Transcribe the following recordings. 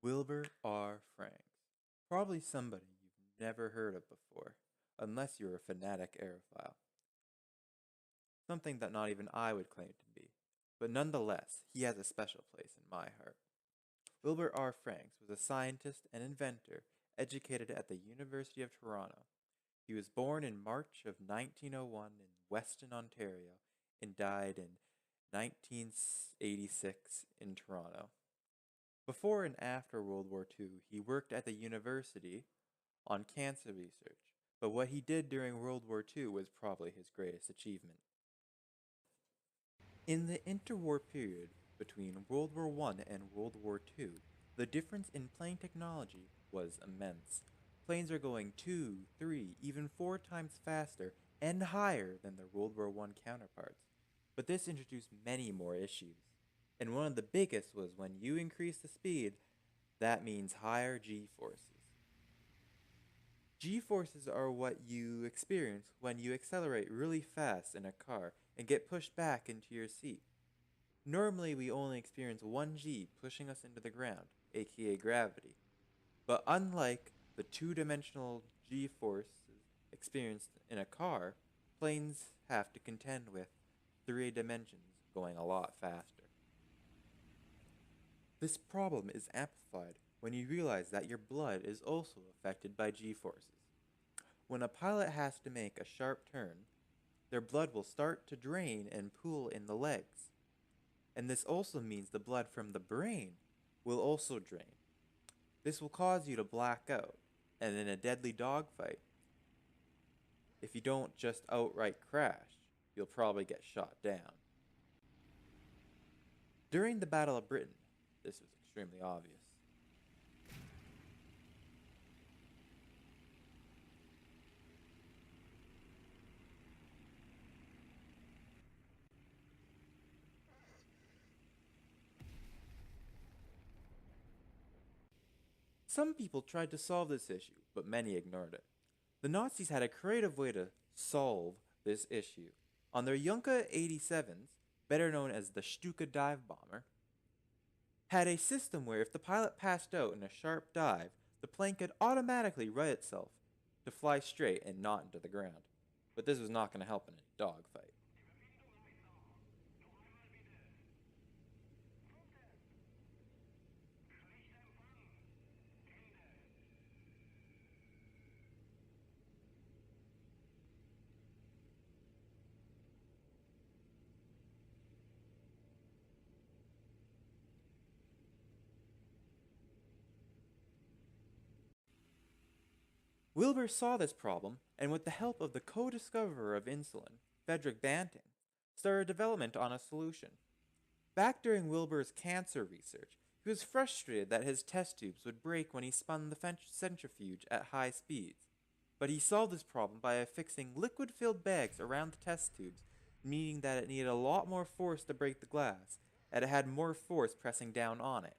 Wilbur R. Franks. Probably somebody you've never heard of before, unless you're a fanatic aerophile. Something that not even I would claim to be. But nonetheless, he has a special place in my heart. Wilbur R. Franks was a scientist and inventor educated at the University of Toronto. He was born in March of 1901 in Weston, Ontario, and died in 1986 in Toronto. Before and after World War II, he worked at the university on cancer research, but what he did during World War II was probably his greatest achievement. In the interwar period between World War I and World War II, the difference in plane technology was immense. Planes are going 2, 3, even 4 times faster and higher than their World War I counterparts. But this introduced many more issues. And one of the biggest was when you increase the speed, that means higher g-forces. G-forces are what you experience when you accelerate really fast in a car and get pushed back into your seat. Normally we only experience one G pushing us into the ground, aka gravity. But unlike the two-dimensional G-forces experienced in a car, planes have to contend with 3 dimensions going a lot faster. This problem is amplified when you realize that your blood is also affected by G-forces. When a pilot has to make a sharp turn, their blood will start to drain and pool in the legs. And this also means the blood from the brain will also drain. This will cause you to black out, and in a deadly dogfight, if you don't just outright crash, you'll probably get shot down. During the Battle of Britain, this was extremely obvious. Some people tried to solve this issue, but many ignored it. The Nazis had a creative way to solve this issue. On their Junker 87s, better known as the Stuka dive bomber, had a system where if the pilot passed out in a sharp dive, the plane could automatically right itself to fly straight and not into the ground. But this was not going to help in a dogfight. Wilbur saw this problem, and with the help of the co-discoverer of insulin, Frederick Banting, started development on a solution. Back during Wilbur's cancer research, he was frustrated that his test tubes would break when he spun the centrifuge at high speeds. But he solved this problem by affixing liquid-filled bags around the test tubes, meaning that it needed a lot more force to break the glass, and it had more force pressing down on it.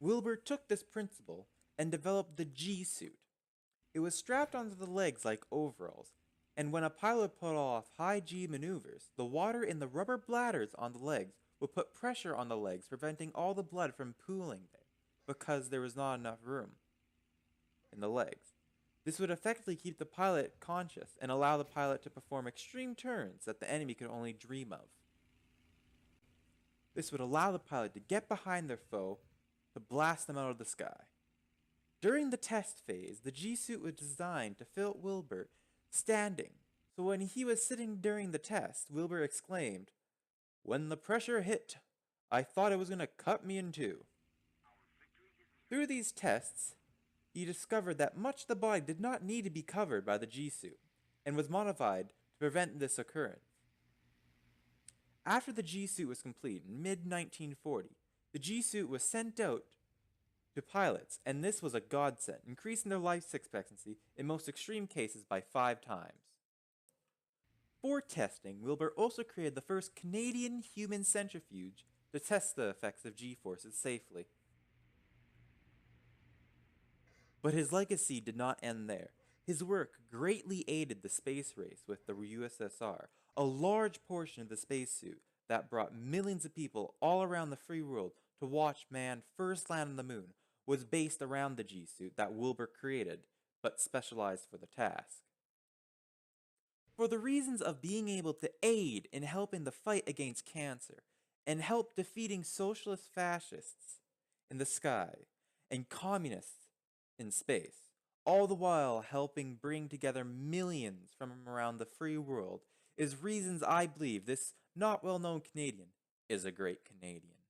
Wilbur took this principle and developed the G-suit. It was strapped onto the legs like overalls, and when a pilot put off high G maneuvers, the water in the rubber bladders on the legs would put pressure on the legs, preventing all the blood from pooling there, because there was not enough room in the legs. This would effectively keep the pilot conscious and allow the pilot to perform extreme turns that the enemy could only dream of. This would allow the pilot to get behind their foe to blast them out of the sky. During the test phase, the G-suit was designed to fit Wilbur standing, so when he was sitting during the test, Wilbur exclaimed, "When the pressure hit, I thought it was going to cut me in two." Through these tests, he discovered that much of the body did not need to be covered by the G-suit, and was modified to prevent this occurrence. After the G-suit was complete in mid-1940, the G-suit was sent out to pilots, and this was a godsend, increasing their life expectancy in most extreme cases by 5 times. For testing, Wilbur also created the first Canadian human centrifuge to test the effects of G-forces safely. But his legacy did not end there. His work greatly aided the space race with the USSR. A large portion of the spacesuit that brought millions of people all around the free world to watch man first land on the moon was based around the G suit that Wilbur created, but specialized for the task. For the reasons of being able to aid in helping the fight against cancer and help defeating socialist fascists in the sky and communists in space, all the while helping bring together millions from around the free world, is reasons I believe this not well known Canadian is a great Canadian.